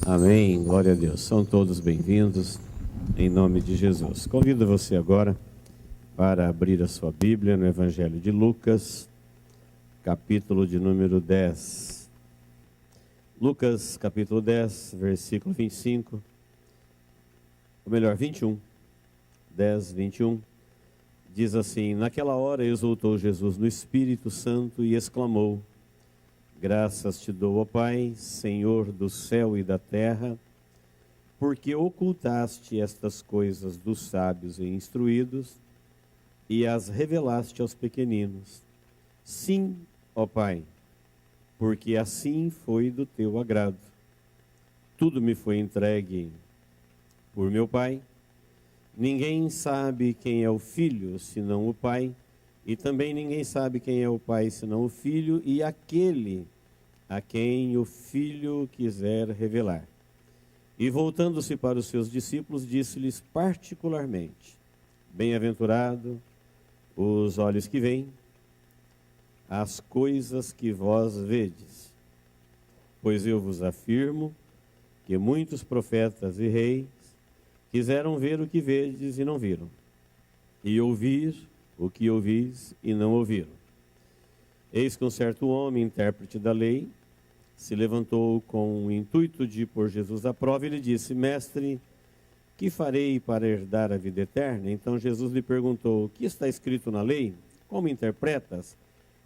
Amém, glória a Deus. São todos bem-vindos, em nome de Jesus. Convido você agora para abrir a sua Bíblia no Evangelho de Lucas, capítulo de número 10. Lucas, capítulo 10, versículo 25, ou melhor, 21, 10, 21, diz assim: Naquela hora exultou Jesus no Espírito Santo e exclamou: Graças te dou, ó Pai, Senhor do céu e da terra, porque ocultaste estas coisas dos sábios e instruídos e as revelaste aos pequeninos. Sim, ó Pai, porque assim foi do teu agrado. Tudo me foi entregue por meu Pai. Ninguém sabe quem é o Filho, senão o Pai, e também ninguém sabe quem é o Pai, senão o Filho, e aquele a quem o Filho quiser revelar. E voltando-se para os seus discípulos, disse-lhes particularmente: Bem-aventurado os olhos que veem as coisas que vós vedes. Pois eu vos afirmo que muitos profetas e reis quiseram ver o que vedes e não viram, e ouvir o que ouvis e não ouviram. Eis que um certo homem, intérprete da lei, se levantou com o intuito de pôr Jesus à prova e lhe disse: Mestre, que farei para herdar a vida eterna? Então Jesus lhe perguntou: O que está escrito na lei? Como interpretas?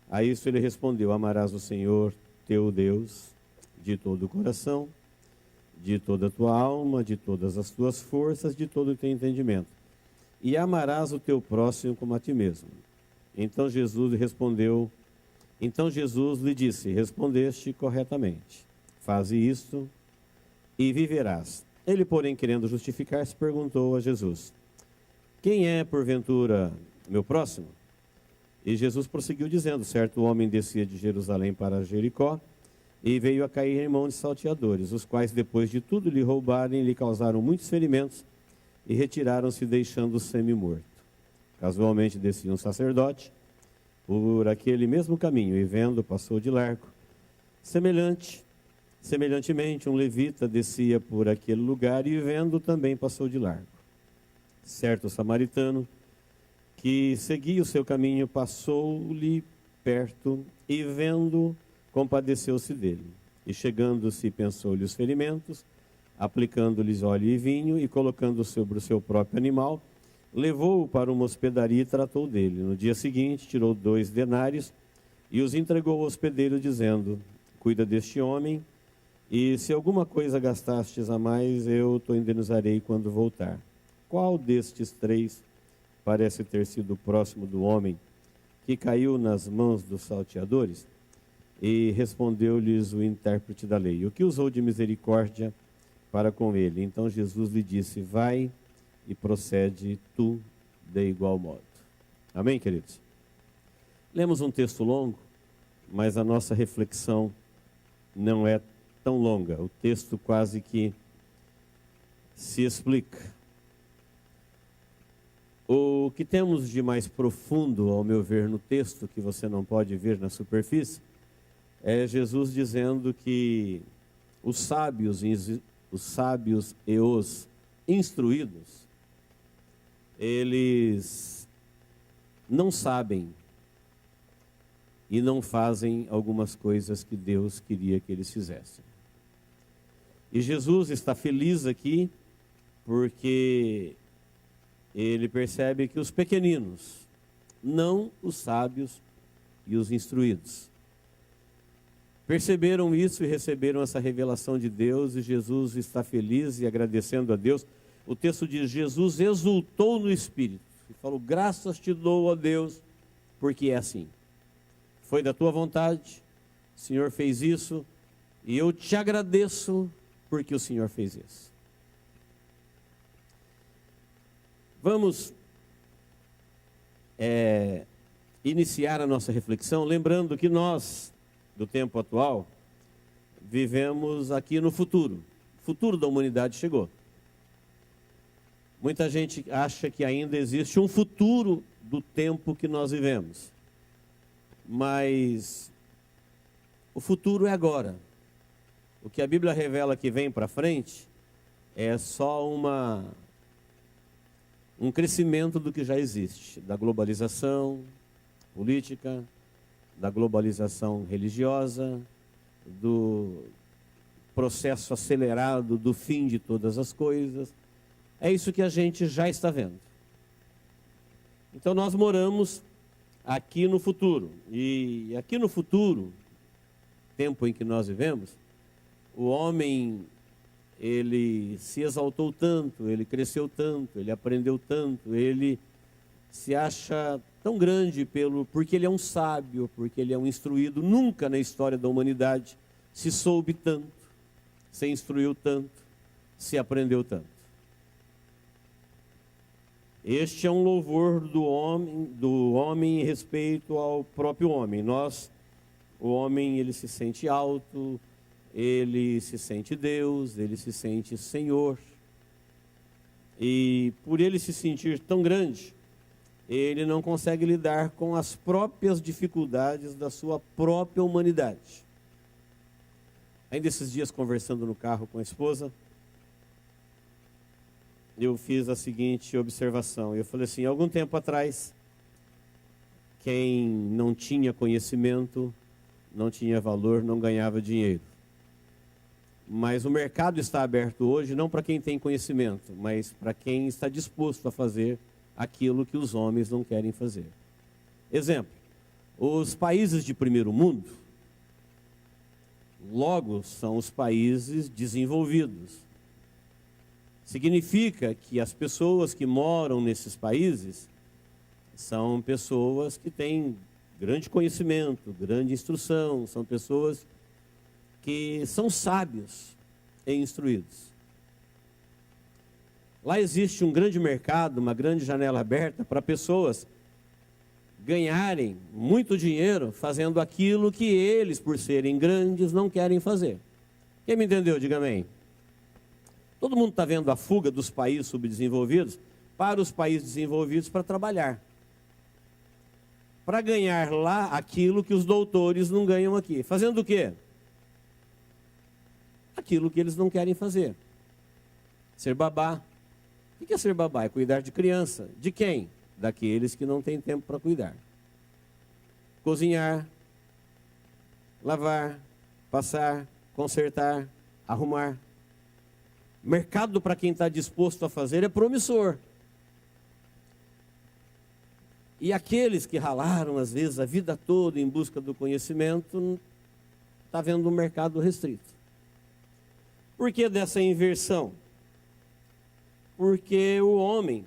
A isso ele respondeu: Amarás o Senhor teu Deus de todo o coração, de toda a tua alma, de todas as tuas forças, de todo o teu entendimento. E amarás o teu próximo como a ti mesmo. Então Jesus lhe disse: Respondeste corretamente. Faze isto e viverás. Ele, porém, querendo justificar-se, perguntou a Jesus: Quem é, porventura, meu próximo? E Jesus prosseguiu dizendo: Certo homem descia de Jerusalém para Jericó e veio a cair em mãos de salteadores, os quais, depois de tudo lhe roubarem, lhe causaram muitos ferimentos e retiraram-se, deixando-o semi-morto. Casualmente descia um sacerdote por aquele mesmo caminho, e vendo, passou de largo. Semelhantemente, um levita descia por aquele lugar, e vendo, também passou de largo. Certo samaritano, que seguia o seu caminho, passou-lhe perto, e vendo, compadeceu-se dele. E chegando-se, pensou-lhe os ferimentos, aplicando-lhes óleo e vinho, e colocando sobre o seu próprio animal, levou-o para uma hospedaria e tratou dele. No dia seguinte, tirou 2 denários e os entregou ao hospedeiro, dizendo: Cuida deste homem, e se alguma coisa gastastes a mais, eu te indenizarei quando voltar. Qual destes 3 parece ter sido próximo do homem que caiu nas mãos dos salteadores? E respondeu-lhes o intérprete da lei: O que usou de misericórdia para com ele? Então Jesus lhe disse: Vai e procede tu de igual modo. Amém, queridos? Lemos um texto longo, mas a nossa reflexão não é tão longa. O texto quase que se explica. O que temos de mais profundo, ao meu ver, no texto, que você não pode ver na superfície, é Jesus dizendo que os sábios e os instruídos, eles não sabem e não fazem algumas coisas que Deus queria que eles fizessem. E Jesus está feliz aqui porque ele percebe que os pequeninos, não os sábios e os instruídos, perceberam isso e receberam essa revelação de Deus, e Jesus está feliz e agradecendo a Deus. O texto diz: Jesus exultou no Espírito e falou: Graças te dou, ó Deus, porque é assim. Foi da tua vontade, o Senhor fez isso, e eu te agradeço porque o Senhor fez isso. Vamos iniciar a nossa reflexão lembrando que nós, do tempo atual, vivemos aqui no futuro. O futuro da humanidade chegou. Muita gente acha que ainda existe um futuro do tempo que nós vivemos. Mas o futuro é agora. O que a Bíblia revela que vem para frente é só um crescimento do que já existe, da globalização política, da globalização religiosa, do processo acelerado do fim de todas as coisas. É isso que a gente já está vendo. Então nós moramos aqui no futuro. E aqui no futuro, tempo em que nós vivemos, o homem, ele se exaltou tanto, ele cresceu tanto, ele aprendeu tanto, ele se acha tão grande porque ele é um sábio, porque ele é um instruído. Nunca na história da humanidade se soube tanto, se instruiu tanto, se aprendeu tanto. Este é um louvor do homem em respeito ao próprio homem. O homem, ele se sente alto, ele se sente Deus, ele se sente Senhor. E por ele se sentir tão grande, ele não consegue lidar com as próprias dificuldades da sua própria humanidade. Ainda esses dias, conversando no carro com a esposa, eu fiz a seguinte observação. Eu falei assim: algum tempo atrás, quem não tinha conhecimento, não tinha valor, não ganhava dinheiro. Mas o mercado está aberto hoje não para quem tem conhecimento, mas para quem está disposto a fazer aquilo que os homens não querem fazer. Exemplo, os países de primeiro mundo, logo são os países desenvolvidos. Significa que as pessoas que moram nesses países são pessoas que têm grande conhecimento, grande instrução, são pessoas que são sábios e instruídos. Lá existe um grande mercado, uma grande janela aberta para pessoas ganharem muito dinheiro fazendo aquilo que eles, por serem grandes, não querem fazer. Quem me entendeu, diga amém. Todo mundo está vendo a fuga dos países subdesenvolvidos para os países desenvolvidos para trabalhar. Para ganhar lá aquilo que os doutores não ganham aqui. Fazendo o quê? Aquilo que eles não querem fazer. Ser babá. O que é ser babá? É cuidar de criança. De quem? Daqueles que não têm tempo para cuidar. Cozinhar, lavar, passar, consertar, arrumar. Mercado para quem está disposto a fazer é promissor. E aqueles que ralaram, às vezes, a vida toda em busca do conhecimento, está vendo um mercado restrito. Por que dessa inversão? Porque o homem,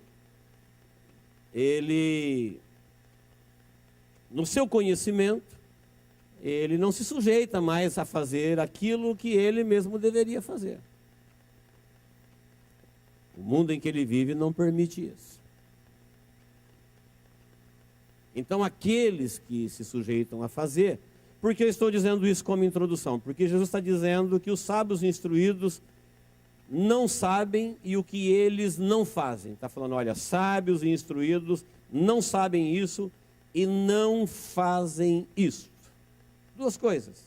ele, no seu conhecimento, ele não se sujeita mais a fazer aquilo que ele mesmo deveria fazer. O mundo em que ele vive não permite isso. Então, aqueles que se sujeitam a fazer, por que eu estou dizendo isso como introdução? Porque Jesus está dizendo que os sábios instruídos não sabem e o que eles não fazem. Está falando, olha, sábios e instruídos não sabem isso e não fazem isso. Duas coisas.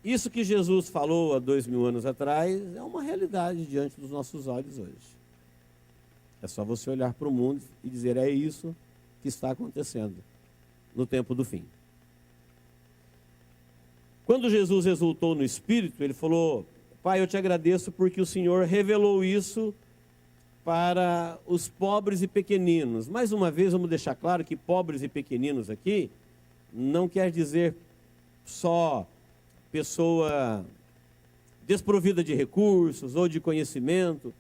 Isso que Jesus falou há 2000 anos atrás é uma realidade diante dos nossos olhos hoje. É só você olhar para o mundo e dizer, é isso que está acontecendo no tempo do fim. Quando Jesus exultou no Espírito, ele falou, Pai, eu te agradeço porque o Senhor revelou isso para os pobres e pequeninos. Mais uma vez, vamos deixar claro que pobres e pequeninos aqui não quer dizer só pessoa desprovida de recursos ou de conhecimento.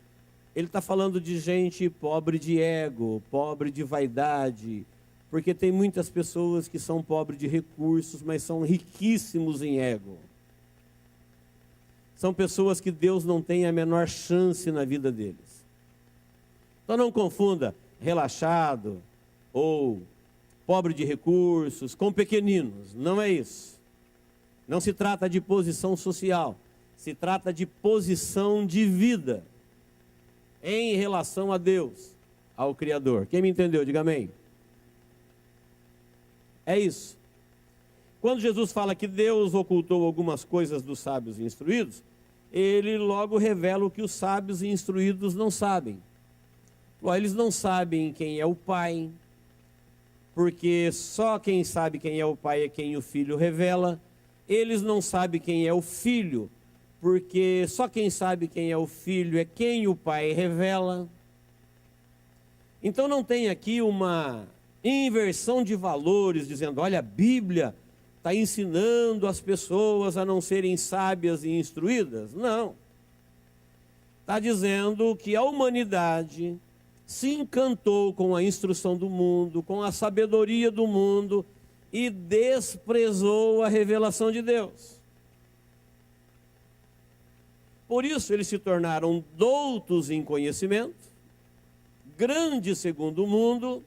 Ele está falando de gente pobre de ego, pobre de vaidade, porque tem muitas pessoas que são pobres de recursos, mas são riquíssimos em ego. São pessoas que Deus não tem a menor chance na vida deles. Então não confunda relaxado ou pobre de recursos com pequeninos, não é isso. Não se trata de posição social, se trata de posição de vida em relação a Deus, ao Criador. Quem me entendeu, diga amém. É isso. Quando Jesus fala que Deus ocultou algumas coisas dos sábios e instruídos, ele logo revela o que os sábios e instruídos não sabem. Eles não sabem quem é o Pai, porque só quem sabe quem é o Pai é quem o Filho revela. Eles não sabem quem é o Filho, porque só quem sabe quem é o Filho é quem o Pai revela. Então não tem aqui uma inversão de valores, dizendo, olha, a Bíblia está ensinando as pessoas a não serem sábias e instruídas. Não. Está dizendo que a humanidade se encantou com a instrução do mundo, com a sabedoria do mundo e desprezou a revelação de Deus. Por isso eles se tornaram doutos em conhecimento, grandes segundo o mundo,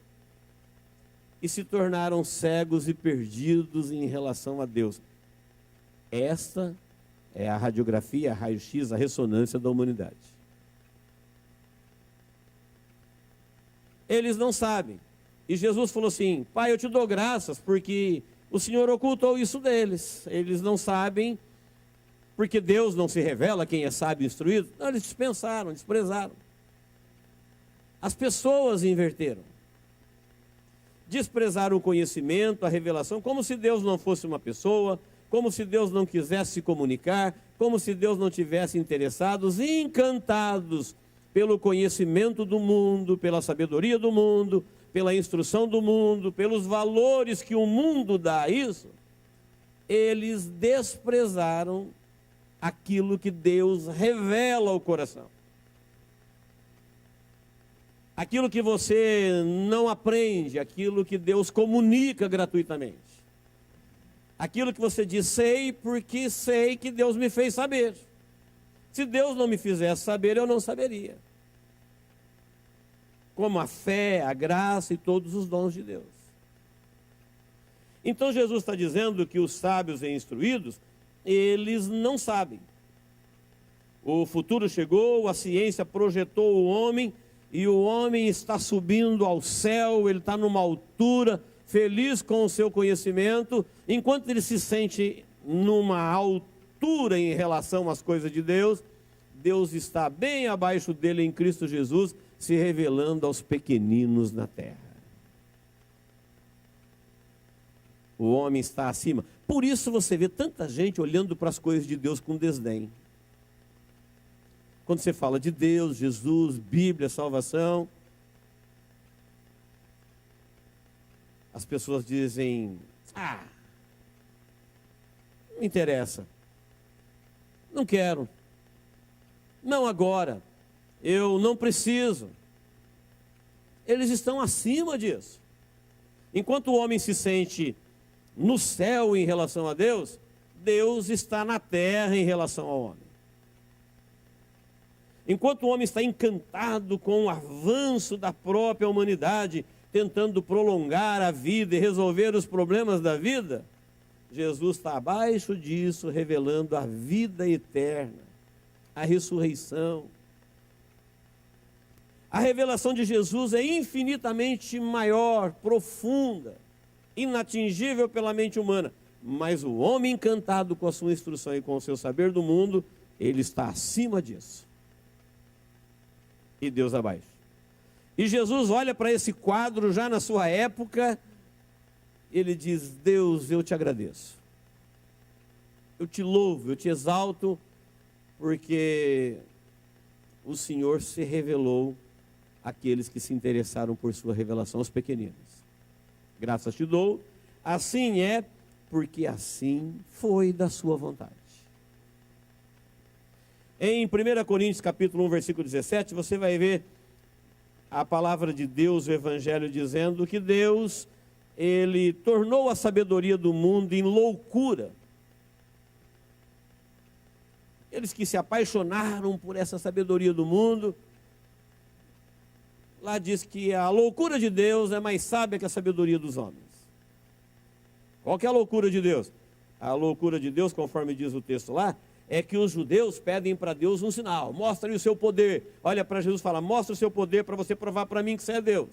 e se tornaram cegos e perdidos em relação a Deus. Esta é a radiografia, a raio-x, a ressonância da humanidade. Eles não sabem. E Jesus falou assim, Pai, eu te dou graças porque o Senhor ocultou isso deles. Eles não sabem porque Deus não se revela quem é sábio e instruído. Não, eles dispensaram, desprezaram. As pessoas inverteram. Desprezaram o conhecimento, a revelação, como se Deus não fosse uma pessoa, como se Deus não quisesse se comunicar, como se Deus não tivesse interessados, encantados pelo conhecimento do mundo, pela sabedoria do mundo, pela instrução do mundo, pelos valores que o mundo dá a isso. Eles desprezaram aquilo que Deus revela ao coração. Aquilo que você não aprende, aquilo que Deus comunica gratuitamente. Aquilo que você diz, sei porque sei que Deus me fez saber. Se Deus não me fizesse saber, eu não saberia. Como a fé, a graça e todos os dons de Deus. Então Jesus está dizendo que os sábios e instruídos, eles não sabem. O futuro chegou, a ciência projetou o homem, e o homem está subindo ao céu, ele está numa altura, feliz com o seu conhecimento, enquanto ele se sente numa altura em relação às coisas de Deus, Deus está bem abaixo dele em Cristo Jesus, se revelando aos pequeninos na terra. O homem está acima. Por isso você vê tanta gente olhando para as coisas de Deus com desdém. Quando você fala de Deus, Jesus, Bíblia, salvação, as pessoas dizem, não interessa, não quero, não agora, eu não preciso. Eles estão acima disso. Enquanto o homem se sente no céu em relação a Deus, Deus está na terra em relação ao homem. Enquanto o homem está encantado com o avanço da própria humanidade, tentando prolongar a vida e resolver os problemas da vida, Jesus está abaixo disso, revelando a vida eterna, a ressurreição. A revelação de Jesus é infinitamente maior, profunda, inatingível pela mente humana. Mas o homem encantado com a sua instrução e com o seu saber do mundo, ele está acima disso. E Deus abaixo. E Jesus olha para esse quadro já na sua época, ele diz, Deus, eu te agradeço. Eu te louvo, eu te exalto, porque o Senhor se revelou àqueles que se interessaram por sua revelação, aos pequeninos. Graças te dou, assim é, porque assim foi da sua vontade. Em 1 Coríntios capítulo 1, versículo 17, você vai ver a palavra de Deus, o Evangelho, dizendo que Deus, ele tornou a sabedoria do mundo em loucura. Eles que se apaixonaram por essa sabedoria do mundo, lá diz que a loucura de Deus é mais sábia que a sabedoria dos homens. Qual que é a loucura de Deus? A loucura de Deus, conforme diz o texto lá, é que os judeus pedem para Deus um sinal. Mostra o seu poder. Olha para Jesus e fala, mostra o seu poder para você provar para mim que você é Deus.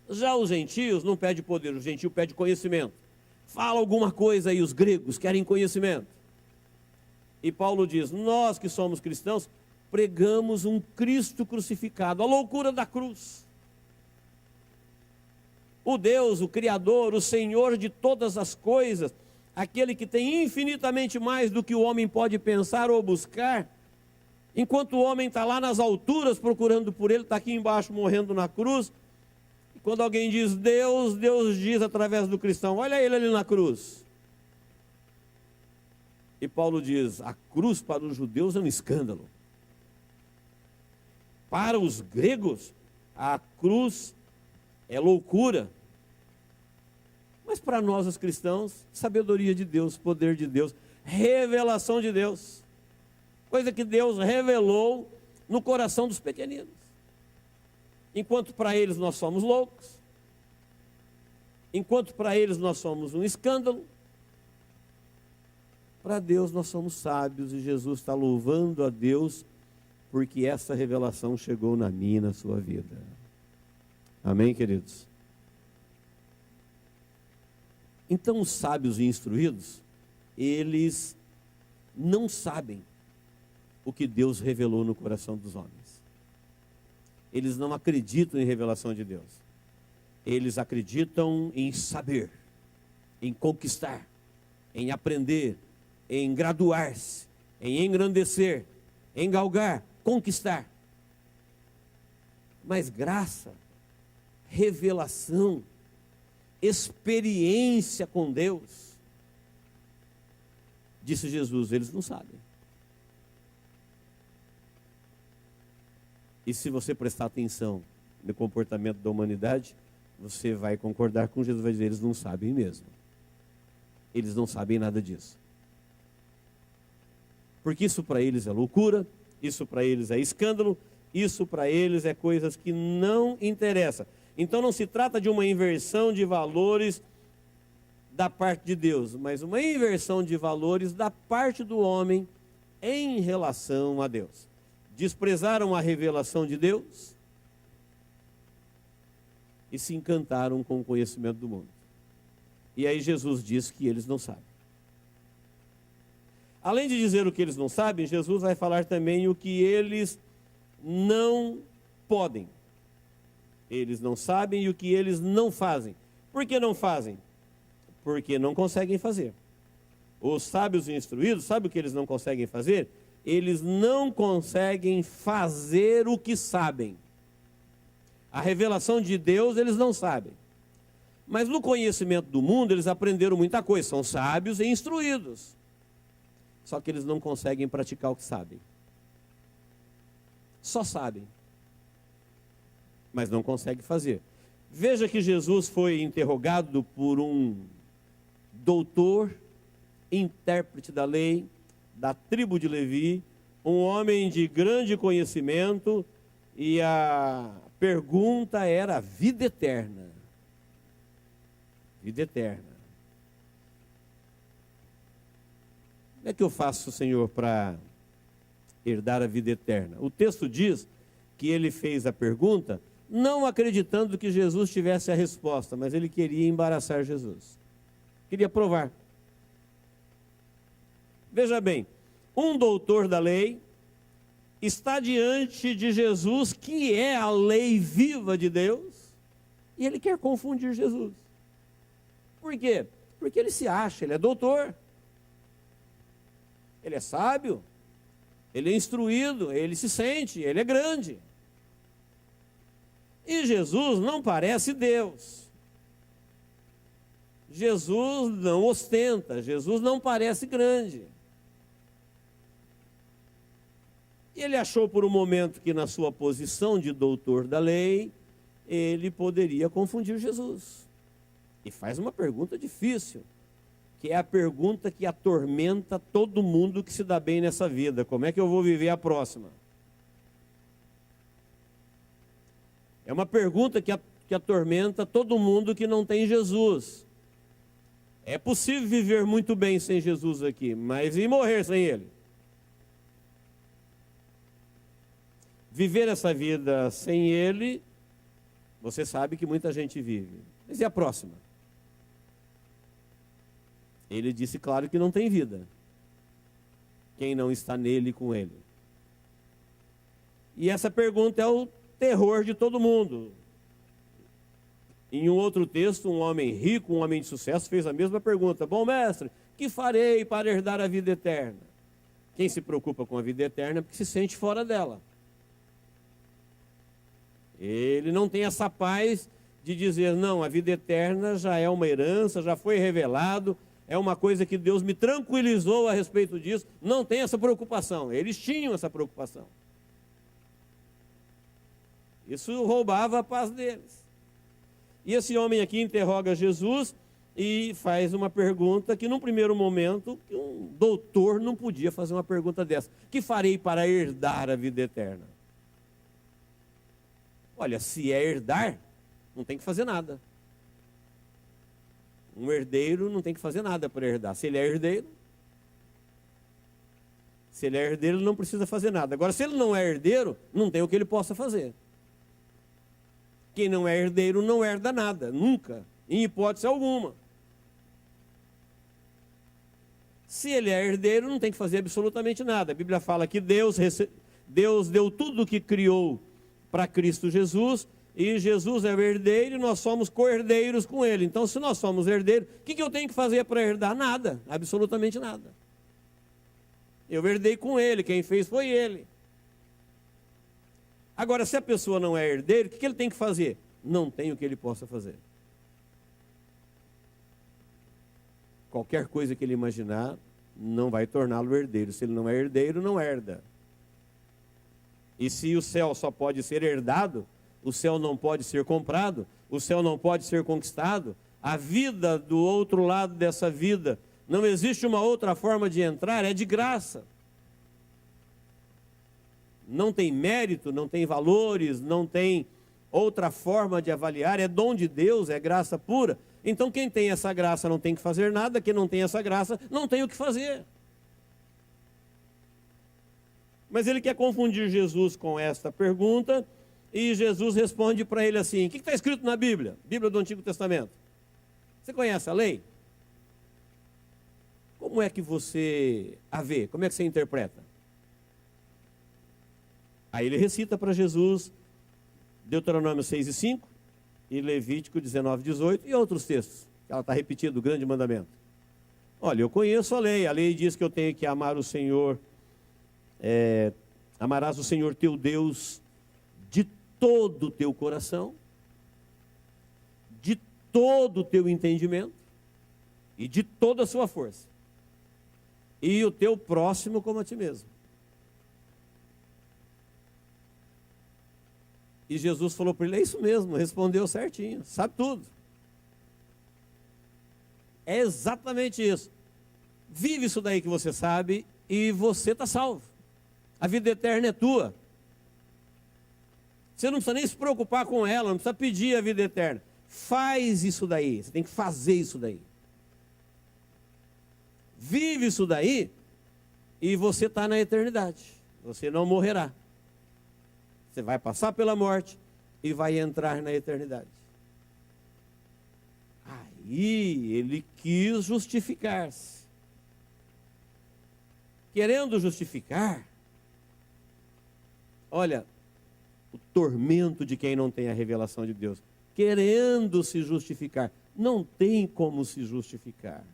Já os gentios não pedem poder, o gentio pede conhecimento. Fala alguma coisa aí, os gregos querem conhecimento. E Paulo diz: nós que somos cristãos, pregamos um Cristo crucificado, a loucura da cruz. O Deus, o Criador, o Senhor de todas as coisas, aquele que tem infinitamente mais do que o homem pode pensar ou buscar, enquanto o homem está lá nas alturas procurando por ele, está aqui embaixo morrendo na cruz. E quando alguém diz Deus, Deus diz através do cristão: olha ele ali na cruz. E Paulo diz: a cruz para os judeus é um escândalo. Para os gregos, a cruz é loucura. Mas para nós, os cristãos, sabedoria de Deus, poder de Deus, revelação de Deus. Coisa que Deus revelou no coração dos pequeninos. Enquanto para eles nós somos loucos, enquanto para eles nós somos um escândalo, para Deus nós somos sábios, e Jesus está louvando a Deus porque essa revelação chegou na minha e na sua vida. Amém, queridos? Então, os sábios e instruídos, eles não sabem o que Deus revelou no coração dos homens. Eles não acreditam em revelação de Deus. Eles acreditam em saber, em conquistar, em aprender, em graduar-se, em engrandecer, em galgar, conquistar. Mas graça, revelação, experiência com Deus, disse Jesus, eles não sabem. E se você prestar atenção no comportamento da humanidade, você vai concordar com Jesus, vai dizer, eles não sabem mesmo. Eles não sabem nada disso. Porque isso para eles é loucura, isso para eles é escândalo, isso para eles é coisas que não interessam. Então não se trata de uma inversão de valores da parte de Deus, mas uma inversão de valores da parte do homem em relação a Deus. Desprezaram a revelação de Deus e se encantaram com o conhecimento do mundo. E aí Jesus diz que eles não sabem. Além de dizer o que eles não sabem, Jesus vai falar também o que eles não podem. Eles não sabem e o que eles não fazem. Por que não fazem? Porque não conseguem fazer. Os sábios e instruídos, sabe o que eles não conseguem fazer? Eles não conseguem fazer o que sabem. A revelação de Deus eles não sabem. Mas no conhecimento do mundo eles aprenderam muita coisa. São sábios e instruídos. Só que eles não conseguem praticar o que sabem. Só sabem, mas não conseguem fazer. Veja que Jesus foi interrogado por um doutor, intérprete da lei, da tribo de Levi, um homem de grande conhecimento, e a pergunta era vida eterna. Vida eterna. Como é que eu faço, Senhor, para herdar a vida eterna? O texto diz que ele fez a pergunta não acreditando que Jesus tivesse a resposta, mas ele queria embaraçar Jesus. Queria provar. Veja bem, um doutor da lei está diante de Jesus, que é a lei viva de Deus, e ele quer confundir Jesus. Por quê? Porque ele se acha, ele é doutor, ele é sábio, ele é instruído, ele se sente, ele é grande. E Jesus não parece Deus. Jesus não ostenta, Jesus não parece grande. E ele achou por um momento que na sua posição de doutor da lei, ele poderia confundir Jesus. E faz uma pergunta difícil, que é a pergunta que atormenta todo mundo que se dá bem nessa vida. Como é que eu vou viver a próxima? É uma pergunta que atormenta todo mundo que não tem Jesus. É possível viver muito bem sem Jesus aqui, mas e morrer sem Ele? Viver essa vida sem Ele, você sabe que muita gente vive. Mas e a próxima? Ele disse, claro, que não tem vida quem não está nele e com ele. E essa pergunta é o terror de todo mundo. Em um outro texto, um homem rico, um homem de sucesso, fez a mesma pergunta. Bom, mestre, que farei para herdar a vida eterna? Quem se preocupa com a vida eterna é porque se sente fora dela. Ele não tem essa paz de dizer, não, a vida eterna já é uma herança, já foi revelado, é uma coisa que Deus me tranquilizou a respeito disso. Não tem essa preocupação. Eles tinham essa preocupação. Isso roubava a paz deles. E esse homem aqui interroga Jesus e faz uma pergunta que, num primeiro momento, um doutor não podia fazer uma pergunta dessa. Que farei para herdar a vida eterna? Olha, se é herdar, não tem que fazer nada. Um herdeiro não tem que fazer nada para herdar. Se ele é herdeiro, ele não precisa fazer nada. Agora, se ele não é herdeiro, não tem o que ele possa fazer. Quem não é herdeiro não herda nada, nunca, em hipótese alguma. Se ele é herdeiro, não tem que fazer absolutamente nada. A Bíblia fala que Deus deu tudo o que criou para Cristo Jesus, e Jesus é o herdeiro e nós somos co-herdeiros com ele. Então, se nós somos herdeiros, o que eu tenho que fazer para herdar? Nada, absolutamente nada. Eu herdei com ele, quem fez foi ele. Agora, se a pessoa não é herdeiro, o que ele tem que fazer? Não tem o que ele possa fazer. Qualquer coisa que ele imaginar não vai torná-lo herdeiro. Se ele não é herdeiro, não herda. E se o céu só pode ser herdado, o céu não pode ser comprado, o céu não pode ser conquistado, a vida do outro lado dessa vida, não existe uma outra forma de entrar, é de graça. Não tem mérito, não tem valores, não tem outra forma de avaliar, é dom de Deus, é graça pura. Então quem tem essa graça não tem que fazer nada, quem não tem essa graça não tem o que fazer. Mas ele quer confundir Jesus com esta pergunta, e Jesus responde para ele assim, o que está escrito na Bíblia? Bíblia do Antigo Testamento. Você conhece a lei? Como é que você a vê? Como é que você interpreta? Aí ele recita para Jesus Deuteronômio 6:5 e Levítico 19:18 e outros textos. Ela está repetindo o grande mandamento. Olha, eu conheço a lei diz que eu tenho que amar o Senhor, amarás o Senhor teu Deus de todo o teu coração, de todo o teu entendimento e de toda a sua força, e o teu próximo como a ti mesmo. E Jesus falou para ele, é isso mesmo, respondeu certinho, sabe tudo. É exatamente isso. Vive isso daí que você sabe e você está salvo. A vida eterna é tua. Você não precisa nem se preocupar com ela, não precisa pedir a vida eterna. Faz isso daí, você tem que fazer isso daí. Vive isso daí e você está na eternidade. Você não morrerá. Você vai passar pela morte e vai entrar na eternidade. Aí ele quis justificar-se. Querendo justificar, olha, o tormento de quem não tem a revelação de Deus. Querendo se justificar, não tem como se justificar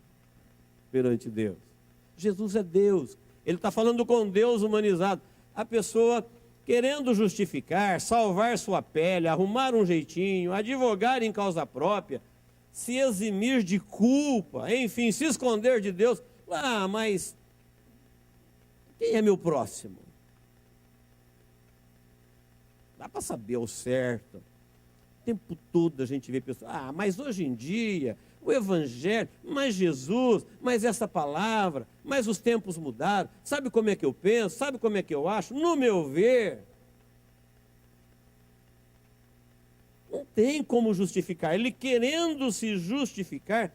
perante Deus. Jesus é Deus, ele está falando com Deus humanizado. A pessoa querendo justificar, salvar sua pele, arrumar um jeitinho, advogar em causa própria, se eximir de culpa, enfim, se esconder de Deus. Mas quem é meu próximo? Dá para saber ao certo. O tempo todo a gente vê pessoas, mas hoje em dia, o Evangelho, mas Jesus, mas essa palavra, mas os tempos mudaram, sabe como é que eu penso, sabe como é que eu acho, no meu ver. Não tem como justificar, ele querendo se justificar,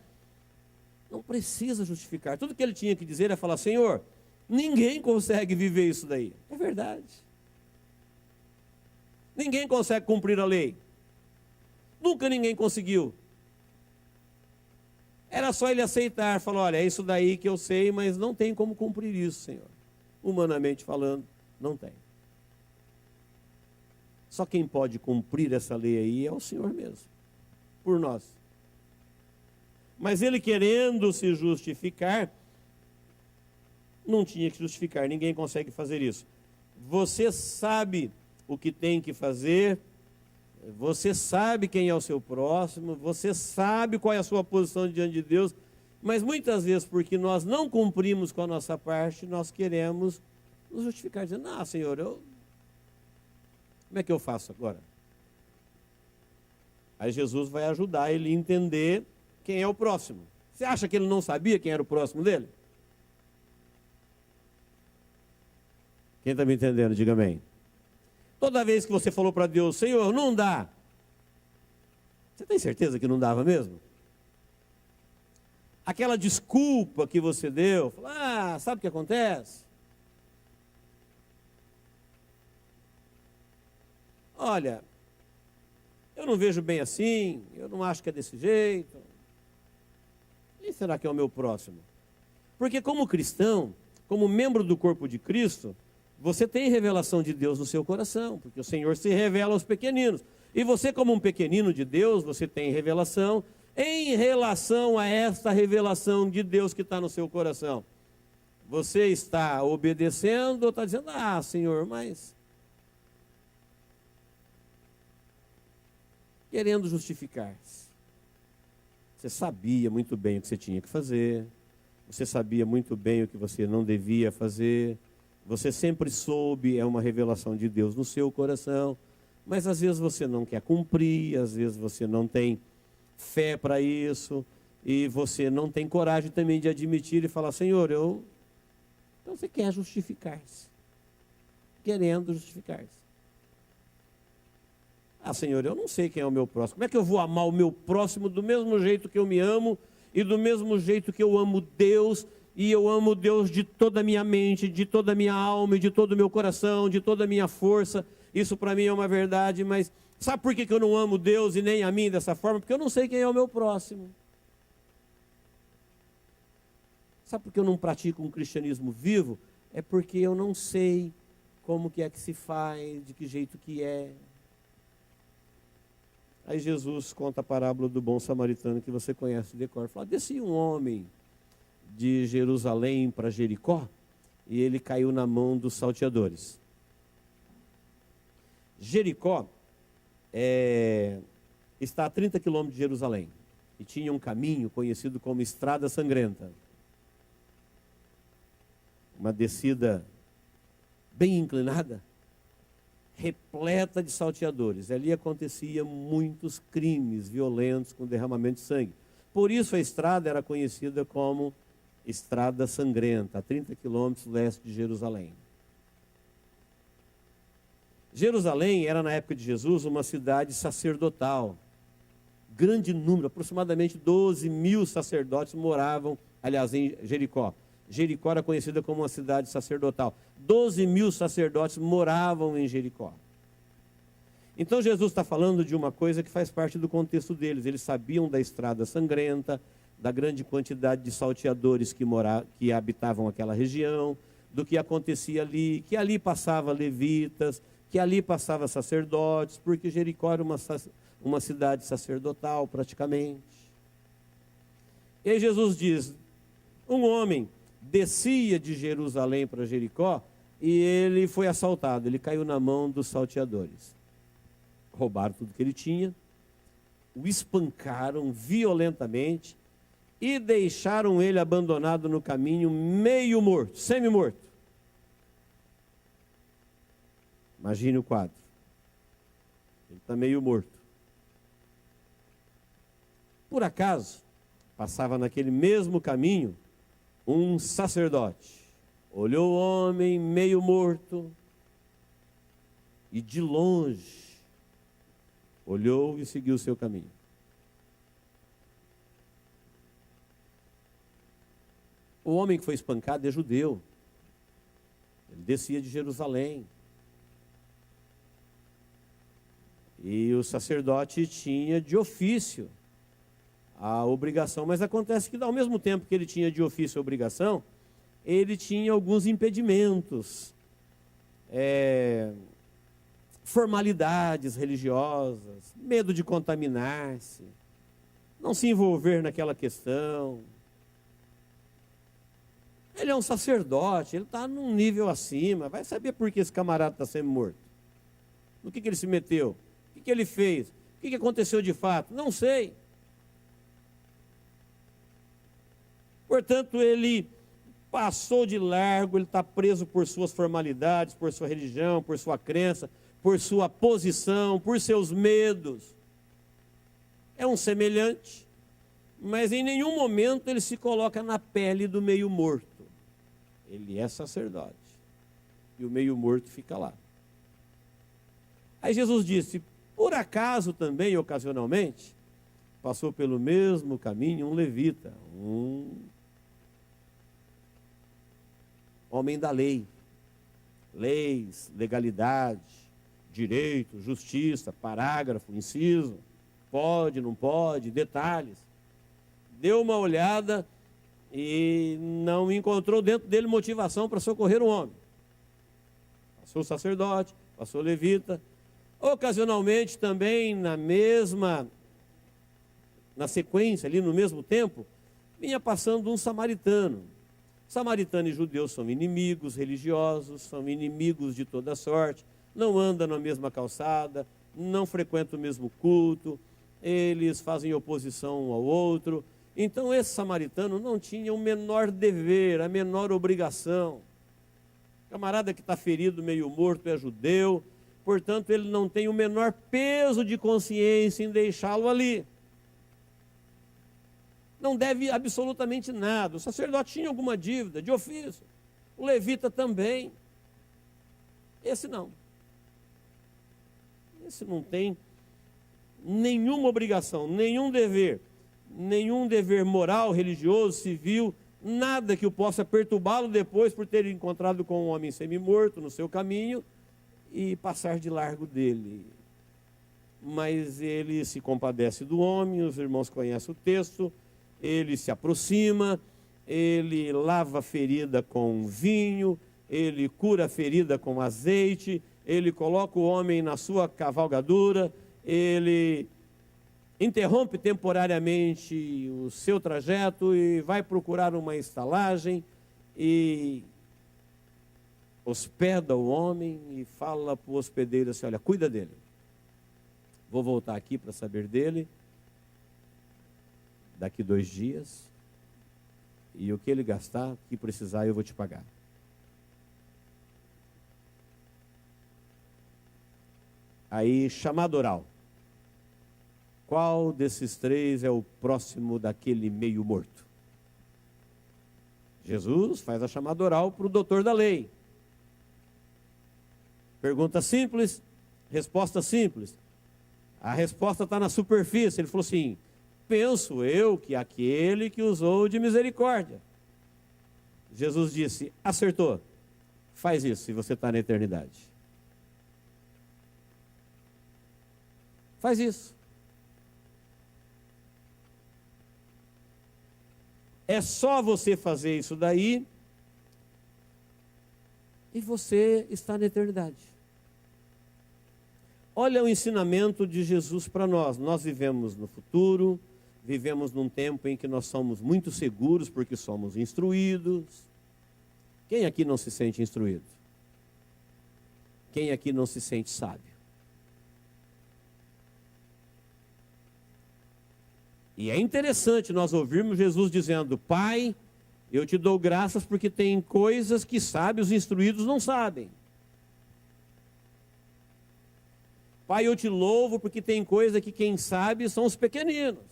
não precisa justificar, tudo que ele tinha que dizer é falar, Senhor, ninguém consegue viver isso daí, é verdade. Ninguém consegue cumprir a lei, nunca ninguém conseguiu. Era só ele aceitar, falar, olha, é isso daí que eu sei, mas não tem como cumprir isso, Senhor. Humanamente falando, não tem. Só quem pode cumprir essa lei aí é o Senhor mesmo, por nós. Mas ele querendo se justificar, não tinha que justificar, ninguém consegue fazer isso. Você sabe o que tem que fazer, você sabe quem é o seu próximo, você sabe qual é a sua posição diante de Deus, mas muitas vezes, porque nós não cumprimos com a nossa parte, nós queremos nos justificar, dizendo, Senhor, como é que eu faço agora? Aí Jesus vai ajudar ele a entender quem é o próximo. Você acha que ele não sabia quem era o próximo dele? Quem está me entendendo, diga amém. Toda vez que você falou para Deus, Senhor, não dá. Você tem certeza que não dava mesmo? Aquela desculpa que você deu, sabe o que acontece? Olha, eu não vejo bem assim, eu não acho que é desse jeito. Quem será que é o meu próximo? Porque como cristão, como membro do corpo de Cristo, você tem revelação de Deus no seu coração, porque o Senhor se revela aos pequeninos. E você, como um pequenino de Deus, você tem revelação em relação a esta revelação de Deus que está no seu coração. Você está obedecendo ou está dizendo, Senhor, mas... querendo justificar-se. Você sabia muito bem o que você tinha que fazer, você sabia muito bem o que você não devia fazer, você sempre soube, é uma revelação de Deus no seu coração, mas às vezes você não quer cumprir, às vezes você não tem fé para isso, e você não tem coragem também de admitir e falar, Senhor, Então você quer justificar-se, querendo justificar-se. Senhor, eu não sei quem é o meu próximo. Como é que eu vou amar o meu próximo do mesmo jeito que eu me amo e do mesmo jeito que eu amo Deus, e eu amo Deus de toda a minha mente, de toda a minha alma, de todo o meu coração, de toda a minha força? Isso para mim é uma verdade, mas sabe por que eu não amo Deus e nem a mim dessa forma? Porque eu não sei quem é o meu próximo. Sabe por que eu não pratico um cristianismo vivo? É porque eu não sei como que é que se faz, de que jeito que é. Aí Jesus conta a parábola do bom samaritano, que você conhece de cor. Fala, descia um homem de Jerusalém para Jericó, e ele caiu na mão dos salteadores. Jericó está a 30 quilômetros de Jerusalém, e tinha um caminho conhecido como Estrada Sangrenta. Uma descida bem inclinada, repleta de salteadores. Ali acontecia muitos crimes violentos com derramamento de sangue. Por isso a estrada era conhecida como Estrada Sangrenta, a 30 quilômetros leste de Jerusalém. Jerusalém era, na época de Jesus, uma cidade sacerdotal. Grande número, aproximadamente 12.000 sacerdotes moravam, aliás, em Jericó. Jericó era conhecida como uma cidade sacerdotal. 12.000 sacerdotes moravam em Jericó. Então Jesus está falando de uma coisa que faz parte do contexto deles. Eles sabiam da estrada sangrenta, da grande quantidade de salteadores que habitavam aquela região, do que acontecia ali, que ali passava levitas, que ali passava sacerdotes, porque Jericó era uma cidade sacerdotal praticamente. E aí Jesus diz, um homem descia de Jerusalém para Jericó e ele foi assaltado, ele caiu na mão dos salteadores. Roubaram tudo que ele tinha, o espancaram violentamente e deixaram ele abandonado no caminho, meio morto, semi-morto. Imagine o quadro. Ele está meio morto. Por acaso, passava naquele mesmo caminho um sacerdote. Olhou o homem meio morto e de longe olhou e seguiu o seu caminho. O homem que foi espancado é judeu. Ele descia de Jerusalém. E o sacerdote tinha de ofício a obrigação. Mas acontece que, ao mesmo tempo que ele tinha de ofício a obrigação, ele tinha alguns impedimentos, formalidades religiosas, medo de contaminar-se, não se envolver naquela questão. Ele é um sacerdote, ele está num nível acima, vai saber por que esse camarada está sendo morto. No que ele se meteu? O que ele fez? O que aconteceu de fato? Não sei. Portanto, ele passou de largo, ele está preso por suas formalidades, por sua religião, por sua crença, por sua posição, por seus medos. É um semelhante, mas em nenhum momento ele se coloca na pele do meio morto. Ele é sacerdote e o meio morto fica lá. Aí Jesus disse: por acaso também, ocasionalmente, passou pelo mesmo caminho um levita, um homem da lei, leis, legalidade, direito, justiça, parágrafo, inciso, pode, não pode, detalhes. Deu uma olhada e não encontrou dentro dele motivação para socorrer o homem. Passou o sacerdote, passou o levita. Ocasionalmente também na sequência, ali no mesmo tempo, vinha passando um samaritano. Samaritano e judeus são inimigos religiosos, são inimigos de toda sorte, não andam na mesma calçada, não frequentam o mesmo culto, eles fazem oposição um ao outro. Então esse samaritano não tinha o menor dever, a menor obrigação. O camarada que está ferido, meio morto, é judeu, portanto ele não tem o menor peso de consciência em deixá-lo ali. Não deve absolutamente nada. O sacerdote tinha alguma dívida de ofício, o levita também. Esse não. Esse não tem nenhuma obrigação, nenhum dever moral, religioso, civil, nada que o possa perturbá-lo depois por ter encontrado com um homem semi-morto no seu caminho e passar de largo dele. Mas ele se compadece do homem, os irmãos conhecem o texto, ele se aproxima, ele lava a ferida com vinho, ele cura a ferida com azeite, ele coloca o homem na sua cavalgadura, ele interrompe temporariamente o seu trajeto e vai procurar uma estalagem e hospeda o homem e fala para o hospedeiro assim: olha, cuida dele. Vou voltar aqui para saber dele daqui 2 dias e o que ele gastar, o que precisar, eu vou te pagar. Aí, chamada oral. Qual desses 3 é o próximo daquele meio morto? Jesus faz a chamada oral para o doutor da lei. Pergunta simples, resposta simples. A resposta está na superfície. Ele falou assim: penso eu que aquele que usou de misericórdia. Jesus disse: acertou, faz isso se você está na eternidade. Faz isso. É só você fazer isso daí e você está na eternidade. Olha o ensinamento de Jesus para nós. Nós vivemos no futuro, vivemos num tempo em que nós somos muito seguros porque somos instruídos. Quem aqui não se sente instruído? Quem aqui não se sente sábio? E é interessante nós ouvirmos Jesus dizendo: Pai, eu te dou graças porque tem coisas que sábios e instruídos não sabem. Pai, eu te louvo porque tem coisa que quem sabe são os pequeninos.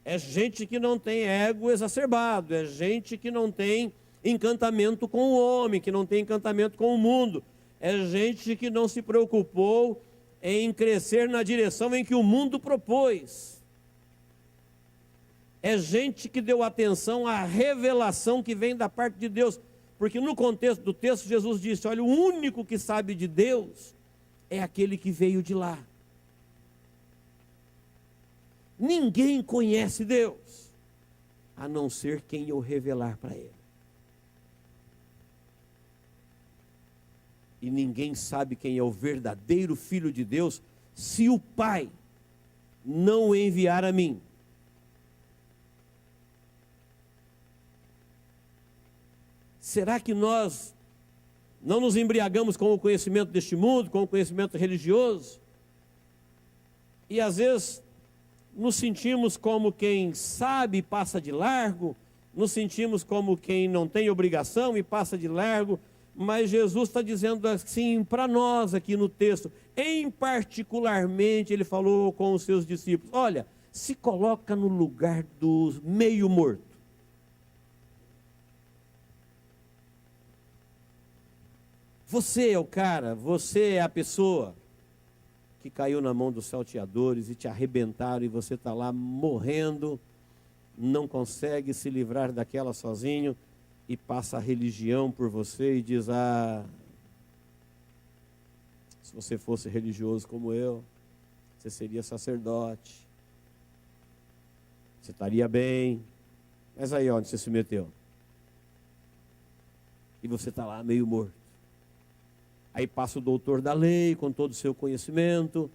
É gente que não tem ego exacerbado, é gente que não tem encantamento com o homem, que não tem encantamento com o mundo, é gente que não se preocupou em crescer na direção em que o mundo propôs. É gente que deu atenção à revelação que vem da parte de Deus. Porque no contexto do texto, Jesus disse: olha, o único que sabe de Deus é aquele que veio de lá. Ninguém conhece Deus, a não ser quem eu revelar para ele. E ninguém sabe quem é o verdadeiro Filho de Deus, se o Pai não o enviar a mim. Será que nós não nos embriagamos com o conhecimento deste mundo, com o conhecimento religioso? E às vezes nos sentimos como quem sabe e passa de largo, nos sentimos como quem não tem obrigação e passa de largo, mas Jesus está dizendo assim para nós aqui no texto, em particularmente ele falou com os seus discípulos, olha, se coloca no lugar do meio morto. Você é o cara, você é a pessoa que caiu na mão dos salteadores e te arrebentaram e você está lá morrendo, não consegue se livrar daquela sozinho e passa a religião por você e diz, se você fosse religioso como eu, você seria sacerdote, você estaria bem, mas aí onde você se meteu? E você está lá meio morto. Aí passa o doutor da lei com todo o seu conhecimento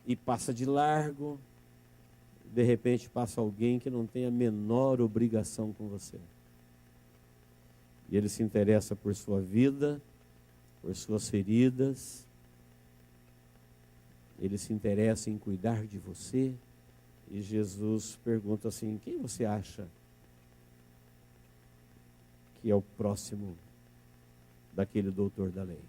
e passa de largo. De repente passa alguém que não tem a menor obrigação com você. E ele se interessa por sua vida, por suas feridas. Ele se interessa em cuidar de você. E Jesus pergunta assim, quem você acha que é o próximo daquele doutor da lei?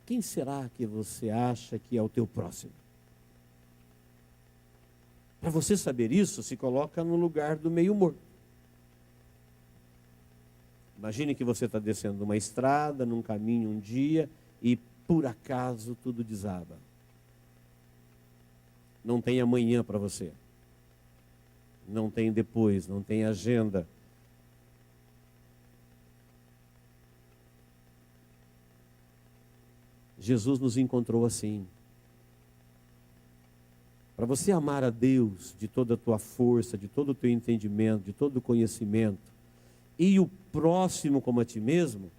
Quem será que você acha que é o teu próximo? Para você saber isso, se coloca no lugar do meio morto. Imagine que você está descendo uma estrada, num caminho um dia, e por acaso tudo desaba. Não tem amanhã para você. Não tem depois, não tem agenda. Jesus nos encontrou assim. Para você amar a Deus de toda a tua força, de todo o teu entendimento, de todo o conhecimento, e o próximo como a ti mesmo,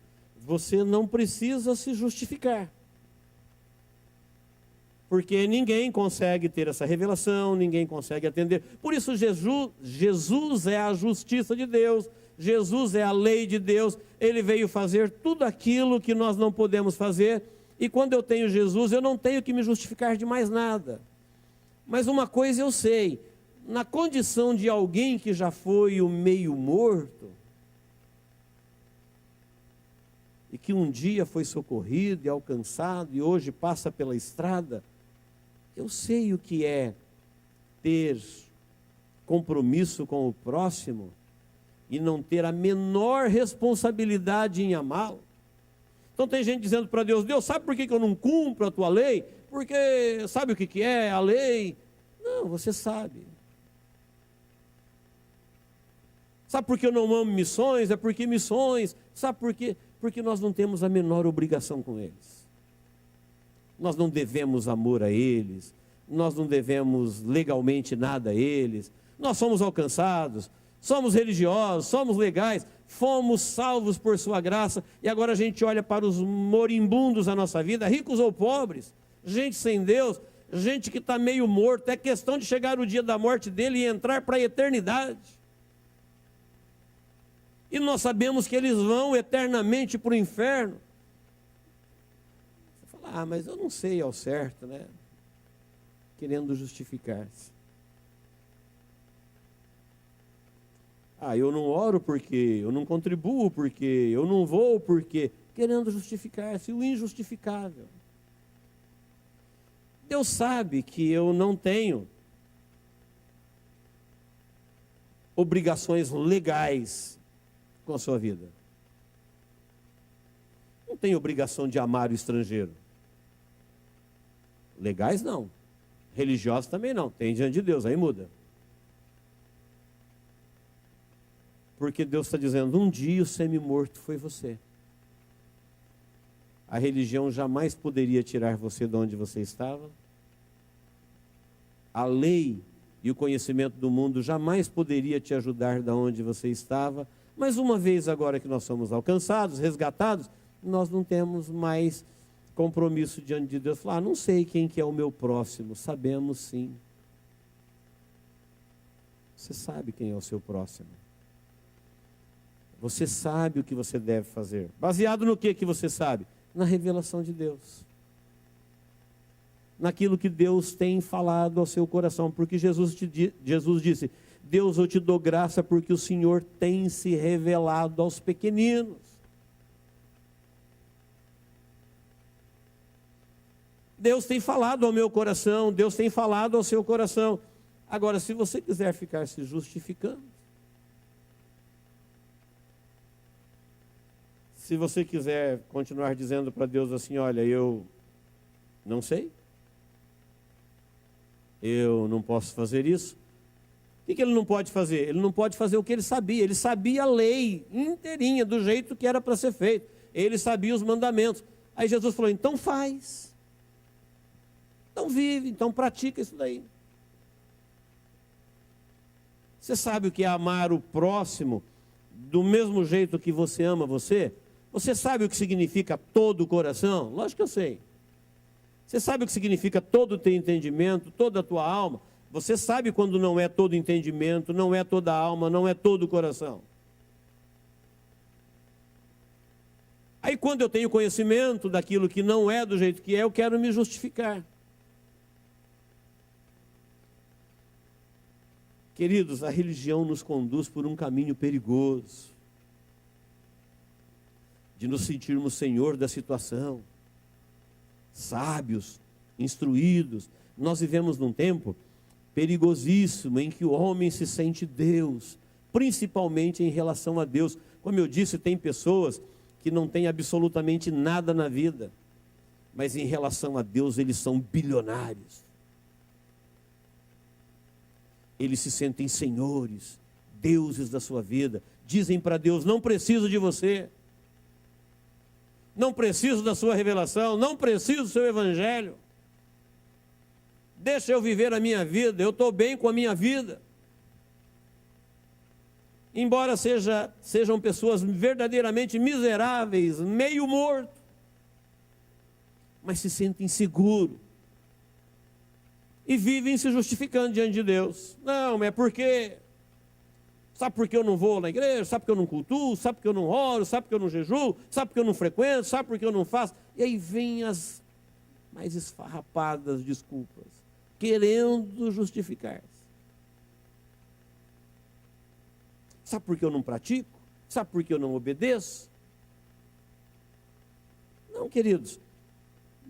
você não precisa se justificar. Porque ninguém consegue ter essa revelação, ninguém consegue atender. Por isso Jesus é a justiça de Deus, Jesus é a lei de Deus, ele veio fazer tudo aquilo que nós não podemos fazer. E quando eu tenho Jesus, eu não tenho que me justificar de mais nada. Mas uma coisa eu sei, na condição de alguém que já foi o meio morto, e que um dia foi socorrido e alcançado, e hoje passa pela estrada, eu sei o que é ter compromisso com o próximo, e não ter a menor responsabilidade em amá-lo. Então tem gente dizendo para Deus, Deus, sabe por que eu não cumpro a tua lei? Porque sabe o que é a lei? Não, você sabe. Sabe por que eu não amo missões? É porque missões. Sabe por quê? Porque nós não temos a menor obrigação com eles. Nós não devemos amor a eles. Nós não devemos legalmente nada a eles. Nós somos alcançados, somos religiosos, somos legais, fomos salvos por sua graça. E agora a gente olha para os moribundos da nossa vida, ricos ou pobres, gente sem Deus, gente que está meio morto. É questão de chegar o dia da morte dele e entrar para a eternidade. E nós sabemos que eles vão eternamente para o inferno. Você fala, mas eu não sei ao certo, né? Querendo justificar-se. Eu não oro porque, eu não contribuo porque, eu não vou porque, querendo justificar-se, o injustificável. Deus sabe que eu não tenho obrigações legais com a sua vida. Não tenho obrigação de amar o estrangeiro. Legais não. Religiosos também não. Tem diante de Deus, aí muda. Porque Deus está dizendo, um dia o semi-morto foi você. a religião jamais poderia tirar você de onde você estava. A lei e o conhecimento do mundo jamais poderia te ajudar de onde você estava. Mas uma vez agora que nós somos alcançados, resgatados, nós não temos mais compromisso diante de Deus. Falar, não sei quem que é o meu próximo. Sabemos sim. Você sabe quem é o seu próximo. Você sabe o que você deve fazer. Baseado no que você sabe? Na revelação de Deus. Naquilo que Deus tem falado ao seu coração. Porque Jesus disse, Deus, eu te dou graça porque o Senhor tem se revelado aos pequeninos. Deus tem falado ao meu coração, Deus tem falado ao seu coração. Agora, se você quiser ficar se justificando, se você quiser continuar dizendo para Deus assim, olha, eu não sei, eu não posso fazer isso. O que ele não pode fazer? Ele não pode fazer o que ele sabia a lei inteirinha, do jeito que era para ser feito, ele sabia os mandamentos. Aí Jesus falou, então faz, então vive, então pratica isso daí. Você sabe o que é amar o próximo do mesmo jeito que você ama você? Você sabe o que significa todo o coração? Lógico que eu sei. Você sabe o que significa todo o teu entendimento, toda a tua alma? Você sabe quando não é todo entendimento, não é toda a alma, não é todo o coração. Aí quando eu tenho conhecimento daquilo que não é do jeito que é, eu quero me justificar. Queridos, a religião nos conduz por um caminho perigoso, de nos sentirmos senhor da situação, sábios, instruídos. Nós vivemos num tempo perigosíssimo em que o homem se sente Deus, principalmente em relação a Deus. Como eu disse, tem pessoas que não têm absolutamente nada na vida, mas em relação a Deus eles são bilionários. Eles se sentem senhores, deuses da sua vida. Dizem para Deus, não preciso de você. Não preciso da sua revelação, não preciso do seu evangelho. Deixa eu viver a minha vida, eu estou bem com a minha vida. Embora sejam pessoas verdadeiramente miseráveis, meio morto, mas se sentem seguros. E vivem se justificando diante de Deus. Não, é porque... Sabe por que eu não vou na igreja? Sabe por que eu não cultuo? Sabe por que eu não oro? Sabe por que eu não jejuo? Sabe por que eu não frequento? Sabe por que eu não faço? E aí vem as mais esfarrapadas desculpas, querendo justificar-se. Sabe por que eu não pratico? Sabe por que eu não obedeço? Não, queridos.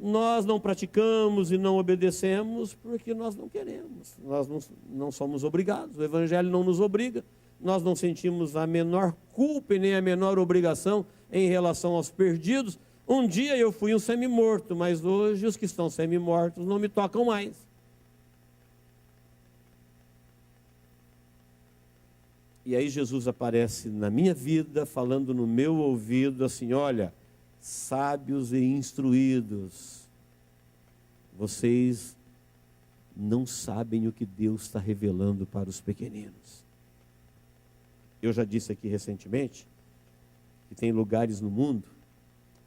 Nós não praticamos e não obedecemos porque nós não queremos. Nós não somos obrigados. O Evangelho não nos obriga. Nós não sentimos a menor culpa e nem a menor obrigação em relação aos perdidos. Um dia eu fui um semi-morto, mas hoje os que estão semi-mortos não me tocam mais. E aí Jesus aparece na minha vida, falando no meu ouvido assim, olha, sábios e instruídos, vocês não sabem o que Deus está revelando para os pequeninos. Eu já disse aqui recentemente que tem lugares no mundo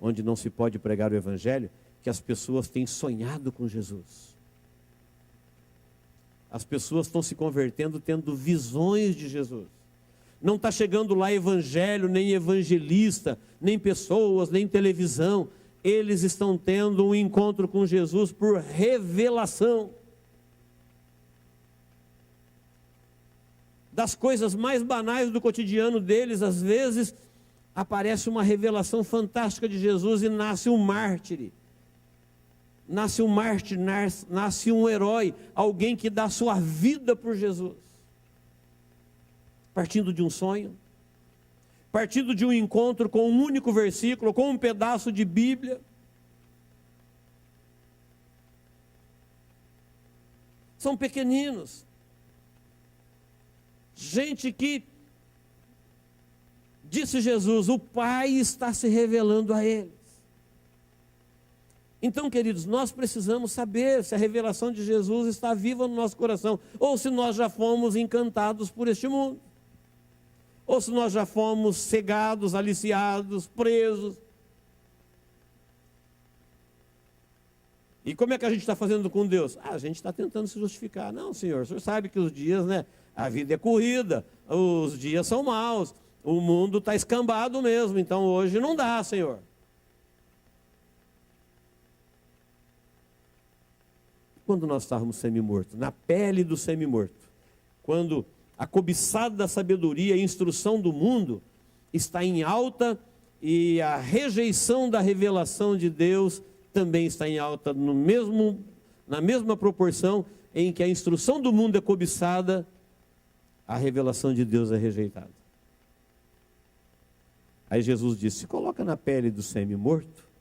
onde não se pode pregar o Evangelho, que as pessoas têm sonhado com Jesus. As pessoas estão se convertendo tendo visões de Jesus. Não está chegando lá evangelho, nem evangelista, nem pessoas, nem televisão. Eles estão tendo um encontro com Jesus por revelação. Das coisas mais banais do cotidiano deles, às vezes, aparece uma revelação fantástica de Jesus e nasce um mártir. Nasce um mártir, nasce um herói, alguém que dá sua vida por Jesus. Partindo de um sonho, partindo de um encontro com um único versículo, com um pedaço de Bíblia. São pequeninos. Gente que, disse Jesus, o Pai está se revelando a eles. Então, queridos, nós precisamos saber se a revelação de Jesus está viva no nosso coração, ou se nós já fomos encantados por este mundo, ou se nós já fomos cegados, aliciados, presos. E como é que a gente está fazendo com Deus? A gente está tentando se justificar. Não, Senhor, o Senhor sabe que os dias, a vida é corrida, os dias são maus, o mundo está escambado mesmo, então hoje não dá, Senhor. Quando nós estávamos semi-mortos, na pele do semi-morto, quando a cobiçada da sabedoria e instrução do mundo está em alta e a rejeição da revelação de Deus também está em alta na mesma proporção em que a instrução do mundo é cobiçada, a revelação de Deus é rejeitada. Aí Jesus disse: se coloca na pele do semi-morto,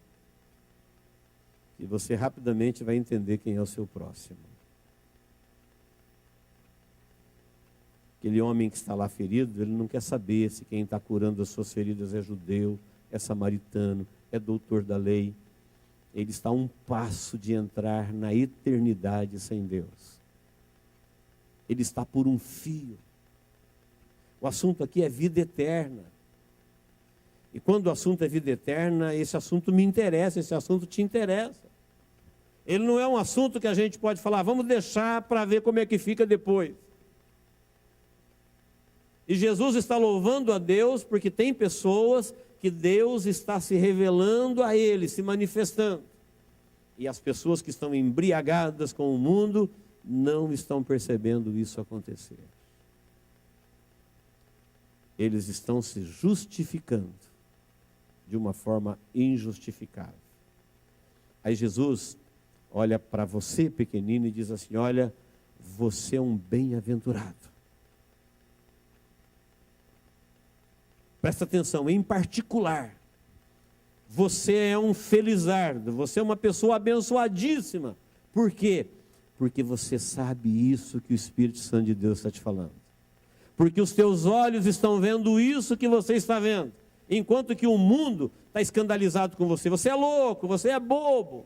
e você rapidamente vai entender quem é o seu próximo. Aquele homem que está lá ferido, ele não quer saber se quem está curando as suas feridas é judeu, é samaritano, é doutor da lei. Ele está a um passo de entrar na eternidade sem Deus. Ele está por um fio. O assunto aqui é vida eterna. E quando o assunto é vida eterna, esse assunto me interessa, esse assunto te interessa. Ele não é um assunto que a gente pode falar, vamos deixar para ver como é que fica depois. E Jesus está louvando a Deus porque tem pessoas que Deus está se revelando a ele, se manifestando. E as pessoas que estão embriagadas com o mundo não estão percebendo isso acontecer. Eles estão se justificando de uma forma injustificável. Aí Jesus olha para você, pequenino, e diz assim: olha, você é um bem-aventurado. Presta atenção, em particular, você é um felizardo, você é uma pessoa abençoadíssima. Por quê? Porque você sabe isso que o Espírito Santo de Deus está te falando. Porque os teus olhos estão vendo isso que você está vendo. Enquanto que o mundo está escandalizado com você. Você é louco, você é bobo.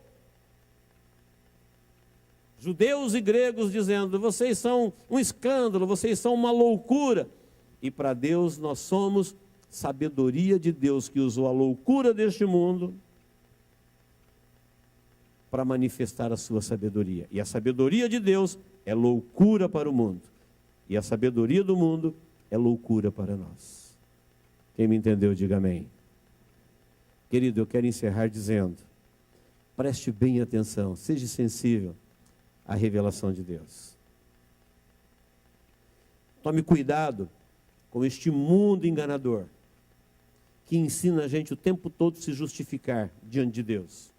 Judeus e gregos dizendo: vocês são um escândalo, vocês são uma loucura. E para Deus nós somos sabedoria de Deus, que usou a loucura deste mundo para manifestar a sua sabedoria. E a sabedoria de Deus é loucura para o mundo. E a sabedoria do mundo é loucura para nós. Quem me entendeu, diga amém. Querido, eu quero encerrar dizendo: preste bem atenção, seja sensível à revelação de Deus. Tome cuidado com este mundo enganador, que ensina a gente o tempo todo a se justificar diante de Deus.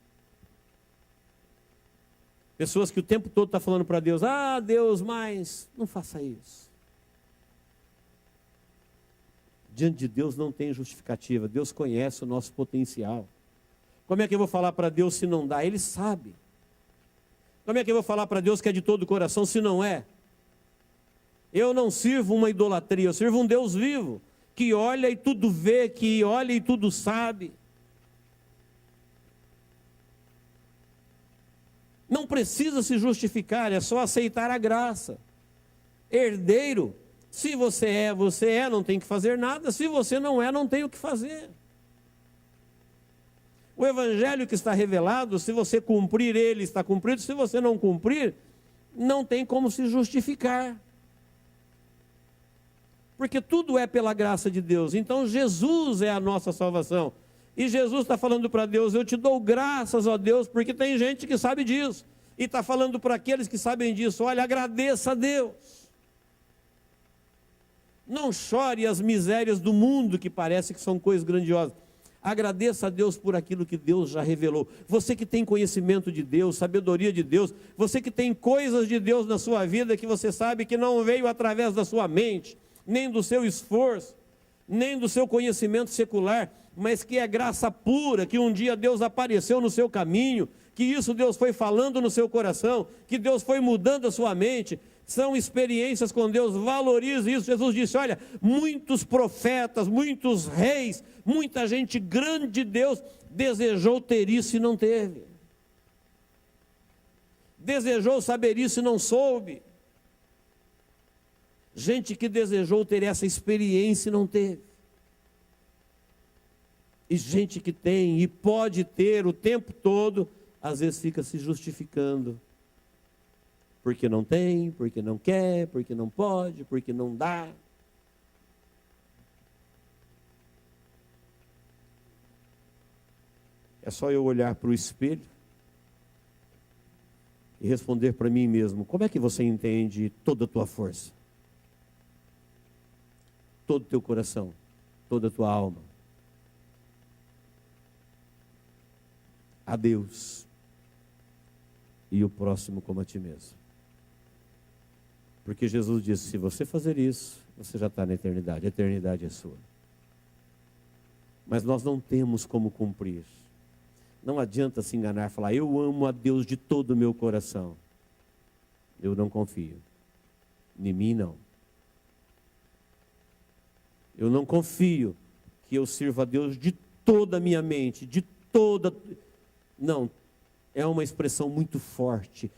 Pessoas que o tempo todo estão falando para Deus: ah, Deus, mas não faça isso. Diante de Deus não tem justificativa. Deus conhece o nosso potencial. Como é que eu vou falar para Deus se não dá? Ele sabe. Como é que eu vou falar para Deus que é de todo o coração se não é? Eu não sirvo uma idolatria, eu sirvo um Deus vivo, que olha e tudo vê, que olha e tudo sabe. Não precisa se justificar, é só aceitar a graça. Herdeiro, se você é, não tem que fazer nada. Se você não é, não tem o que fazer. O evangelho que está revelado, se você cumprir ele, está cumprido. Se você não cumprir, não tem como se justificar. Porque tudo é pela graça de Deus. Então Jesus é a nossa salvação. E Jesus está falando para Deus: eu te dou graças, ó Deus, porque tem gente que sabe disso. E está falando para aqueles que sabem disso: olha, agradeça a Deus. Não chore as misérias do mundo, que parece que são coisas grandiosas. Agradeça a Deus por aquilo que Deus já revelou. Você que tem conhecimento de Deus, sabedoria de Deus, você que tem coisas de Deus na sua vida que você sabe que não veio através da sua mente, nem do seu esforço, nem do seu conhecimento secular, mas que é graça pura, que um dia Deus apareceu no seu caminho, que isso Deus foi falando no seu coração, que Deus foi mudando a sua mente. São experiências com Deus, valorize isso. Jesus disse: olha, muitos profetas, muitos reis, muita gente grande de Deus desejou ter isso e não teve. desejou saber isso e não soube. Gente que desejou ter essa experiência e não teve. E gente que tem e pode ter o tempo todo, às vezes fica se justificando. Porque não tem, porque não quer, porque não pode, porque não dá. É só eu olhar para o espelho e responder para mim mesmo: como é que você entende toda a tua força? Todo o teu coração, toda a tua alma? A Deus e o próximo como a ti mesmo. Porque Jesus disse: se você fazer isso, você já está na eternidade. A eternidade é sua. Mas nós não temos como cumprir. Não adianta se enganar, falar: eu amo a Deus de todo o meu coração. Eu não confio. Em mim não. Eu não confio que eu sirva a Deus de toda a minha mente, de toda... Não, é uma expressão muito forte.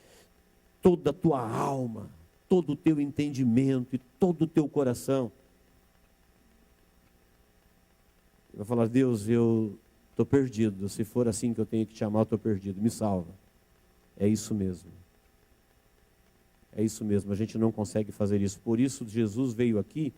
Toda a tua alma, todo o teu entendimento e todo o teu coração. Vai falar: Deus, eu estou perdido. Se for assim que eu tenho que te amar, eu estou perdido. Me salva. É isso mesmo. É isso mesmo. A gente não consegue fazer isso. Por isso Jesus veio aqui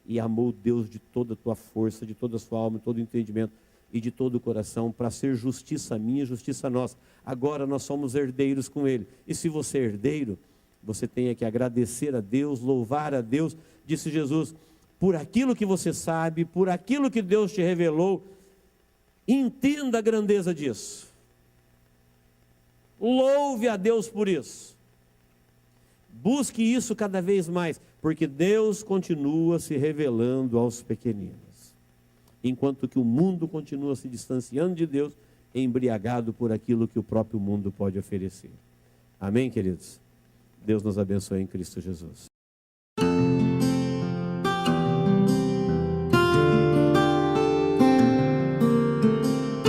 e amou Deus de toda a tua força, de toda a sua alma, de todo o entendimento e de todo o coração, para ser justiça minha e justiça nossa. Agora nós somos herdeiros com Ele. E se você é herdeiro, você tem que agradecer a Deus, louvar a Deus, disse Jesus, por aquilo que você sabe, por aquilo que Deus te revelou. Entenda a grandeza disso. Louve a Deus por isso. Busque isso cada vez mais, porque Deus continua se revelando aos pequeninos, enquanto que o mundo continua se distanciando de Deus, embriagado por aquilo que o próprio mundo pode oferecer. Amém, queridos? Deus nos abençoe em Cristo Jesus.